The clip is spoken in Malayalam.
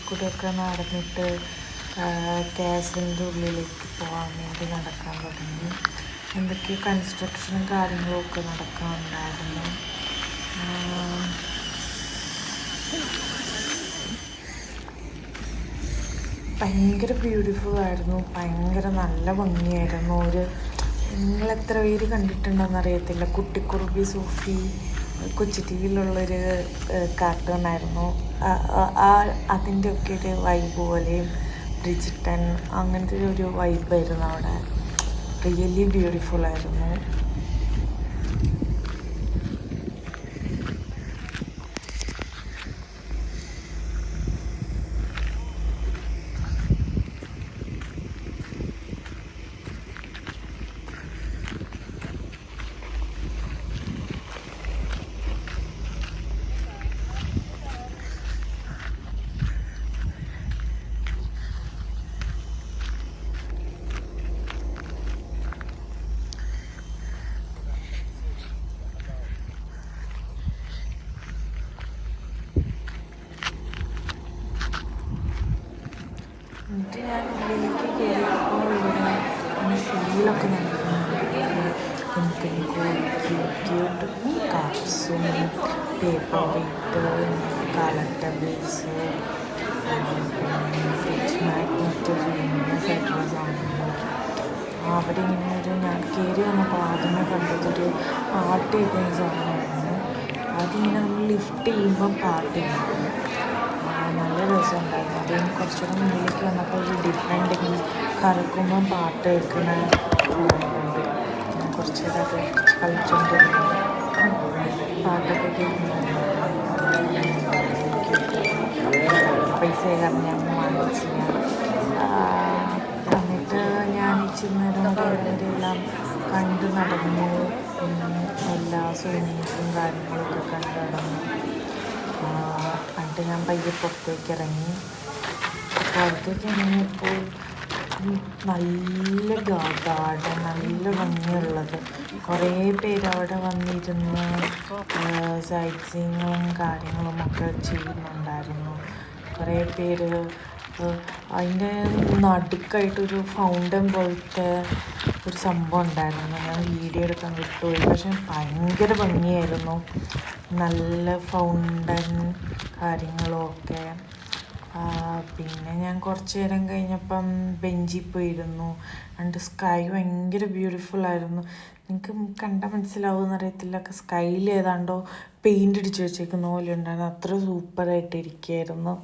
കൂടെയൊക്കെ നടന്നിട്ട് കാസിൻ്റെ ഉള്ളിലേക്ക് പോകാൻ വേണ്ടി നടക്കാൻ തുടങ്ങി. എന്തൊക്കെയോ കൺസ്ട്രക്ഷനും കാര്യങ്ങളും ഒക്കെ നടക്കാനുണ്ടായിരുന്നു. ഭയങ്കര ബ്യൂട്ടിഫുൾ ആയിരുന്നു, ഭയങ്കര നല്ല ഭംഗിയായിരുന്നു. നിങ്ങൾ എത്ര പേര് കണ്ടിട്ടുണ്ടെന്ന് അറിയത്തില്ല, കുട്ടിക്കുറുബി സൂഫി കൊച്ചി ടി വിയിലുള്ളൊരു കാർട്ടൂണായിരുന്നു. അതിൻ്റെ ഒക്കെ ഒരു വൈബ് പോലെയും ബ്രിജിറ്റൻ അങ്ങനത്തെ ഒരു വൈബായിരുന്നു അവിടെ. റിയലി ബ്യൂട്ടിഫുൾ ആയിരുന്നു. എന്നിട്ട് ഞാൻ ഉള്ളിലേക്ക് കയറിയപ്പോൾ ഇവിടെ സീലൊക്കെ നടക്കുന്നുണ്ട്. ക്യൂട്ട് കപ്സും paper weight, collectibles, fridge magnet, famous ആയിട്ടുള്ള സാധനങ്ങൾ. അവിടെ ഇങ്ങനെ ഞാൻ കയറി വന്നപ്പോൾ ആദ്യമേ കണ്ടതൊരു പാട്ട് കേൾക്കുന്ന സാധനമായിരുന്നു. അതിങ്ങനെ നമ്മൾ ലിഫ്റ്റ് ചെയ്യുമ്പം പാട്ട് കേൾക്കും. നല്ല രസമുണ്ടായിരുന്നു. അതിന് കുറച്ചുകൂടെ മുന്നിലേക്ക് വന്നപ്പോൾ ഒരു ഡിഫറെൻ്റ് ഇങ്ങനെ കറക്കുമ്പം പാട്ട് കേൾക്കുന്ന ഉണ്ട്. ഞാൻ കുറച്ചുകൂടെ അത് കളിച്ചുകൊണ്ടിരുന്നു, പാട്ടൊക്കെ കേൾക്കുന്നുണ്ട്. പൈസ കാരണം ഞാൻ വാങ്ങിച്ചില്ല. എന്നിട്ട് ഞാൻ ഇച്ചിരി നേരം കൂടെ എല്ലാം കണ്ട് നടന്നു. എല്ലാ സ്വിമ്മിങ്ങും കാര്യങ്ങളൊക്കെ കണ്ട് നടന്നു. എന്നിട്ട് ഞാൻ പയ്യെ പുറത്തേക്ക് ഇറങ്ങി. പുറത്തേക്ക് ഇറങ്ങിയപ്പോൾ നല്ല ഗാർഡൻ, നല്ല ഭംഗിയുള്ളത്. കുറേ പേര് അവിടെ വന്നിരുന്ന് സൈറ്റ് സീയിങ്ങും കാര്യങ്ങളും ഒക്കെ ചെയ്യുന്നുണ്ടായിരുന്നു. കുറേ പേര് അതിൻ്റെ നടുക്കായിട്ടൊരു ഫൗണ്ടൻ പോലത്തെ ഒരു സംഭവം ഉണ്ടായിരുന്നു. ഞാൻ വീഡിയോ എടുക്കാൻ വിട്ടുപോയി, പക്ഷെ ഭയങ്കര ഭംഗിയായിരുന്നു. നല്ല ഫൗണ്ടൻ കാര്യങ്ങളും ഒക്കെ. പിന്നെ ഞാൻ കുറച്ച് നേരം കഴിഞ്ഞപ്പം ബെഞ്ചിൽ പോയിരുന്നു. എന്നിട്ട് സ്കൈ ഭയങ്കര ബ്യൂട്ടിഫുള്ളായിരുന്നു. നിങ്ങൾക്ക് കണ്ടാൽ മനസ്സിലാവുമെന്ന് അറിയത്തില്ല, സ്കൈയിൽ ഏതാണ്ടോ പെയിൻ്റ് അടിച്ച് വെച്ചേക്കുന്ന പോലെ ഉണ്ടായിരുന്നു. അത്ര സൂപ്പറായിട്ട് ഇരിക്കുകയായിരുന്നു.